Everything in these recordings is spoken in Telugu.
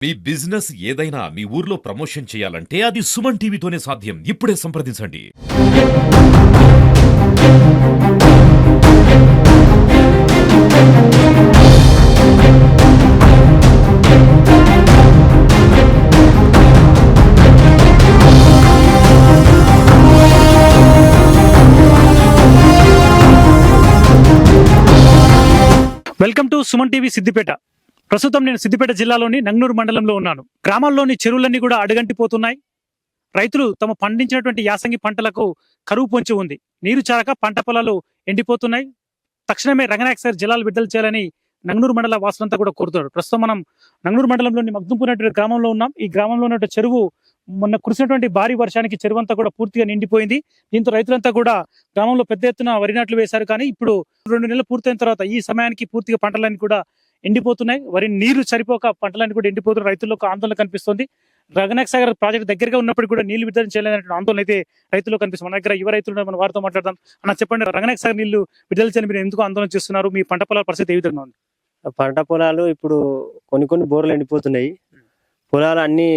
మీ బిజినెస్ ఏదైనా మీ ఊర్లో ప్రమోషన్ చేయాలంటే అది సుమన్ టీవీతోనే సాధ్యం. ఇప్పుడే సంప్రదించండి. Welcome to Suman TV Siddipet. ప్రస్తుతం నేను సిద్దిపేట జిల్లాలోని నంగనూరు మండలంలో ఉన్నాను. గ్రామాల్లోని చెరువులన్నీ కూడా అడుగంటిపోతున్నాయి. రైతులు తమ పండించినటువంటి యాసంగి పంటలకు కరువు పొంచి ఉంది. నీరు చాలక పంట పొలాలు ఎండిపోతున్నాయి. తక్షణమే రంగనాయక సార్ జలాలు విడుదల చేయాలని నంగనూరు మండల వాసులంతా కూడా కోరుతున్నారు. ప్రస్తుతం మనం నంగనూరు మండలంలోని మగ్దుంపూర్ అనేటువంటి గ్రామంలో ఉన్నాం. ఈ గ్రామంలో ఉన్న చెరువు మొన్న కురిసినటువంటి భారీ వర్షానికి చెరువు అంతా కూడా పూర్తిగా నిండిపోయింది. దీంతో రైతులంతా కూడా గ్రామంలో పెద్ద ఎత్తున వరి నాట్లు వేశారు. కానీ ఇప్పుడు 2 నెలలు పూర్తయిన తర్వాత ఈ సమయానికి పూర్తిగా పంటలన్నీ కూడా ఎండిపోతున్నాయి. వరి నీళ్లు సరిపోక పంటలన్నీ కూడా ఎండిపోతున్న రైతుల్లో ఒక ఆందోళన కనిపిస్తుంది. రంగనాయక సాగర్ ప్రాజెక్ట్ దగ్గరగా ఉన్నప్పుడు కూడా నీళ్లు విడుదల చేయలేదనే ఆందోళన అయితే రైతుల్లో కనిపిస్తుంది. మన దగ్గర యువ రైతులు మనం వారితో మాట్లాడదాం. అన్న చెప్పండి, రంగనాయక సాగర్ నీళ్లు విడుదల చేయని మీరు ఎందుకు ఆందోళన చేస్తున్నారు? మీ పంట పొలాల పరిస్థితి ఏ విధంగా ఉంది? పంట పొలాలు ఇప్పుడు కొన్ని బోర్లు ఎండిపోతున్నాయి. పొలాలు అన్ని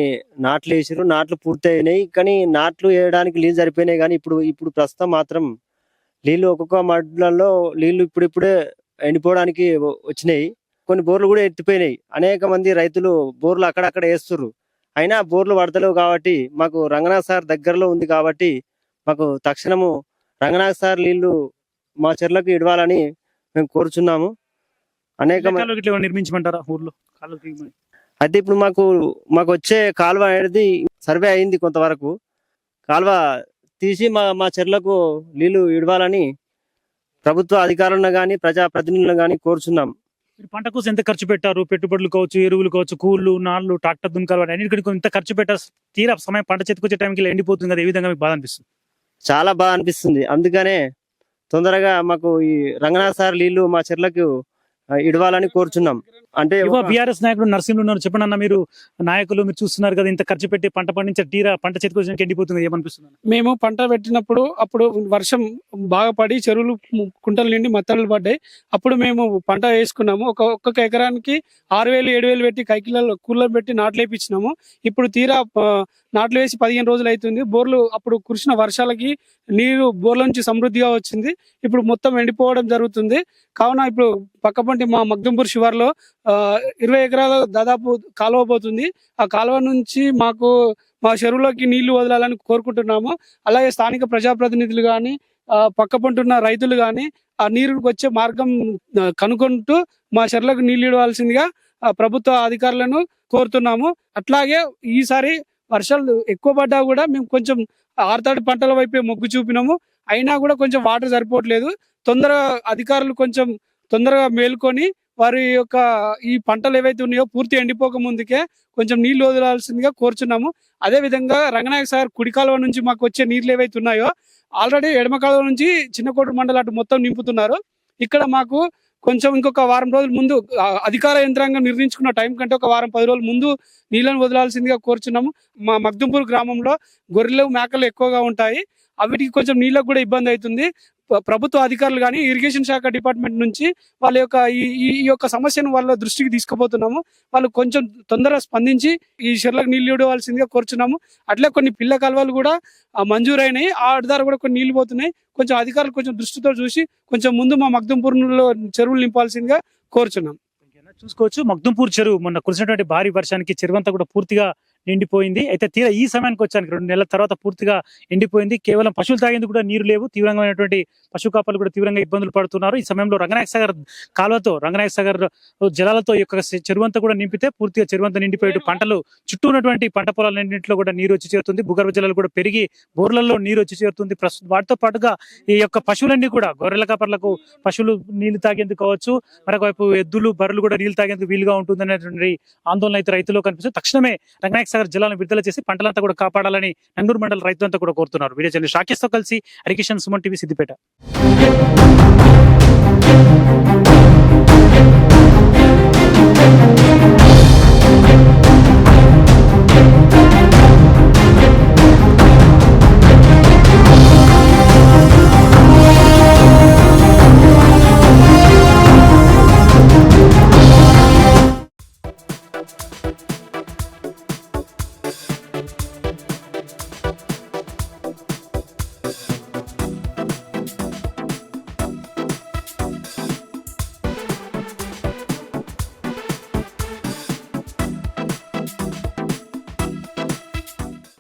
నాట్లు వేసారు, నాట్లు పూర్తి అయినాయి. కానీ నాట్లు వేయడానికి నీళ్ళు సరిపోయినాయి. కానీ ఇప్పుడు ప్రస్తుతం మాత్రం నీళ్లు ఒక్కొక్క మడ్లలో నీళ్లు ఇప్పుడిప్పుడే ఎండిపోవడానికి వచ్చినాయి. కొన్ని బోర్లు కూడా ఎత్తిపోయినాయి. అనేక మంది రైతులు బోర్లు అక్కడక్కడ వేస్తున్నారు. అయినా బోర్లు పడతలేవు. కాబట్టి మాకు రంగనాథ్ సార్ దగ్గరలో ఉంది కాబట్టి మాకు తక్షణము రంగనాథ్ సార్ నీళ్లు మా చెర్లకు ఇవ్వాలని మేము కోరుచున్నాము. అనేక నిర్మించమంటారా ఊర్లో? అయితే ఇప్పుడు మాకు వచ్చే కాలువ అనేది సర్వే అయింది. కొంతవరకు కాలువ తీసి మా చెర్లకు నీళ్లు ఇవ్వాలని ప్రభుత్వ అధికారులను గాని ప్రజాప్రతినిధులను గాని కోరుచున్నాం. పంట కోసం ఎంత ఖర్చు పెట్టారు? పెట్టుబడులు కావచ్చు, ఎరువులు కావచ్చు, కూళ్ళు, నాళ్ళు, ట్రాక్టర్ దుంకాలు అన్నిటికీ ఇంత ఖర్చు పెట్టారు. తీరా సమయం పంట చేతికొచ్చే టైంకి ఎండిపోతుంది కదా, ఏ విధంగా మీకు బాధ అనిపిస్తుంది? చాలా బాగా అనిపిస్తుంది. అందుకనే తొందరగా మాకు ఈ రంగనాథ్ సార్ నీళ్లు మా చెర్లకు ఇవ్వాలని కోరుచున్నాం. అంటే బీఆర్ఎస్ నాయకుడు నరసింహులు ఉన్నారు. చెప్పండి అన్న, మీరు నాయకులు మీరు చూస్తున్నారు కదా, ఇంత ఖర్చు పెట్టి పంట పండించే తీరా పంట చేతికొచ్చిన ఎండిపోతుంది, ఏమనిపిస్తుంది? మేము పంట పెట్టినప్పుడు అప్పుడు వర్షం బాగా పడి చెరువులు కుంటలు నిండి మత్తలు పడ్డాయి. అప్పుడు మేము పంట వేసుకున్నాము. ఒక్కొక్క ఎకరానికి 6,000 7,000 పెట్టి కైకిలలో కూలర్ పెట్టి నాట్లు వేయించినాము. ఇప్పుడు తీరా నాట్లు వేసి 15 రోజులు అవుతుంది. బోర్లు అప్పుడు కురిసిన వర్షాలకి నీరు బోర్ల నుంచి సమృద్ధిగా వచ్చింది. ఇప్పుడు మొత్తం ఎండిపోవడం జరుగుతుంది. కావున ఇప్పుడు పక్కపంటి మా మగ్దుంపూర్ శివార్లో 20 ఎకరాల దాదాపు కాలువ పోతుంది. ఆ కాలువ నుంచి మా చెరువులోకి నీళ్లు వదలాలని కోరుకుంటున్నాము. అలాగే స్థానిక ప్రజాప్రతినిధులు కానీ పక్కపంటున్న రైతులు కానీ ఆ నీరుకి వచ్చే మార్గం కనుక్కుంటూ మా చెరువులకు నీళ్లు ఇవ్వాల్సిందిగా ప్రభుత్వ అధికారులను కోరుతున్నాము. అట్లాగే ఈసారి వర్షాలు ఎక్కువ పడ్డా కూడా మేము కొంచెం ఆరుతడి పంటల వైపే మొగ్గు చూపినాము. అయినా కూడా కొంచెం వాటర్ సరిపోవట్లేదు. అధికారులు కొంచెం తొందరగా మేల్కొని వారి యొక్క ఈ పంటలు ఏవైతే ఉన్నాయో పూర్తి ఎండిపోక ముందుకే కొంచెం నీళ్లు వదలాల్సిందిగా కోరుచున్నాము. అదే విధంగా రంగనాయక సాగర్ కుడి కాలువ నుంచి మాకు వచ్చే నీళ్లు ఏవైతే ఉన్నాయో ఆల్రెడీ ఎడమ కాలువ నుంచి చిన్నకోట మండలం అటు మొత్తం నింపుతున్నారు. ఇక్కడ మాకు కొంచెం ఇంకొక వారం రోజుల ముందు అధికార యంత్రాంగం నిర్ణయించుకున్న టైం కంటే ఒక వారం 10 రోజుల ముందు నీళ్లను వదలాల్సిందిగా కోరుచున్నాము. మా మగ్దుంపూర్ గ్రామంలో గొర్రెలు మేకలు ఎక్కువగా ఉంటాయి. అవిటికి కొంచెం నీళ్ళకు కూడా ఇబ్బంది అవుతుంది. ప్రభుత్వ అధికారులు కానీ ఇరిగేషన్ శాఖ డిపార్ట్మెంట్ నుంచి వాళ్ళ యొక్క ఈ యొక్క సమస్యను వాళ్ళ దృష్టికి తీసుకుపోతున్నాము. వాళ్ళు కొంచెం తొందరగా స్పందించి ఈ చెర్లకు నీళ్లు ఇవ్వాల్సిందిగా కోరుచున్నాము. అట్లే కొన్ని పిల్ల కాలువలు కూడా మంజూరైనాయి. ఆ ద్వారా కూడా కొన్ని నీళ్లు పోతున్నాయి. కొంచెం అధికారులు కొంచెం దృష్టితో చూసి కొంచెం ముందు మా మగ్దుంపూర్లో చెరువులు నింపాల్సిందిగా కోరుచున్నాం. చూసుకోవచ్చు, మగ్దుంపూర్ చెరువు మొన్న కురిసినటువంటి భారీ వర్షానికి చెరువు అంతా కూడా పూర్తిగా నిండిపోయింది. అయితే తీరా ఈ సమయానికి వచ్చానికి 2 నెలల తర్వాత పూర్తిగా ఎండిపోయింది. కేవలం పశువులు తాగేందుకు కూడా నీరు లేవు. తీవ్రమైనటువంటి పశు కాపలు కూడా తీవ్రంగా ఇబ్బందులు పడుతున్నారు. ఈ సమయంలో రంగనాయక సాగర్ కాలువతో రంగనాయక సాగర్ జలాలతో ఈ యొక్క చెరువు అంతా కూడా నింపితే పూర్తిగా చెరువు అంతా నిండిపోయి పంటలు చుట్టూ ఉన్నటువంటి పంట పొలాలన్నింటిలో కూడా నీరు వచ్చి చేరుతుంది. భూగర్భ జలాలు కూడా పెరిగి బోర్లలో నీరు వచ్చి చేరుతుంది. వాటితో పాటుగా ఈ యొక్క పశువులన్నీ కూడా గొర్రెల కాపర్లకు పశువులు నీళ్లు తాగేందుకు కావచ్చు, మరొక వైపు ఎద్దులు బర్రెలు కూడా నీళ్లు తాగేందుకు వీలుగా ఉంటుంది అనేటువంటి ఆందోళన అయితే రైతుల్లో కనిపిస్తుంది. తక్షణమే రంగనాయక సాగర్ జలాలను విడుదల చేసి పంటలంతా కూడా కాపాడాలని నంగనూరు మండల రైతులంతా కూడా కోరుతున్నారు. వీడియో జర్నలిస్ట్ రాకేష్ తో కలిసి హరికిషన్, సుమన్ టీవీ సిద్దిపేట.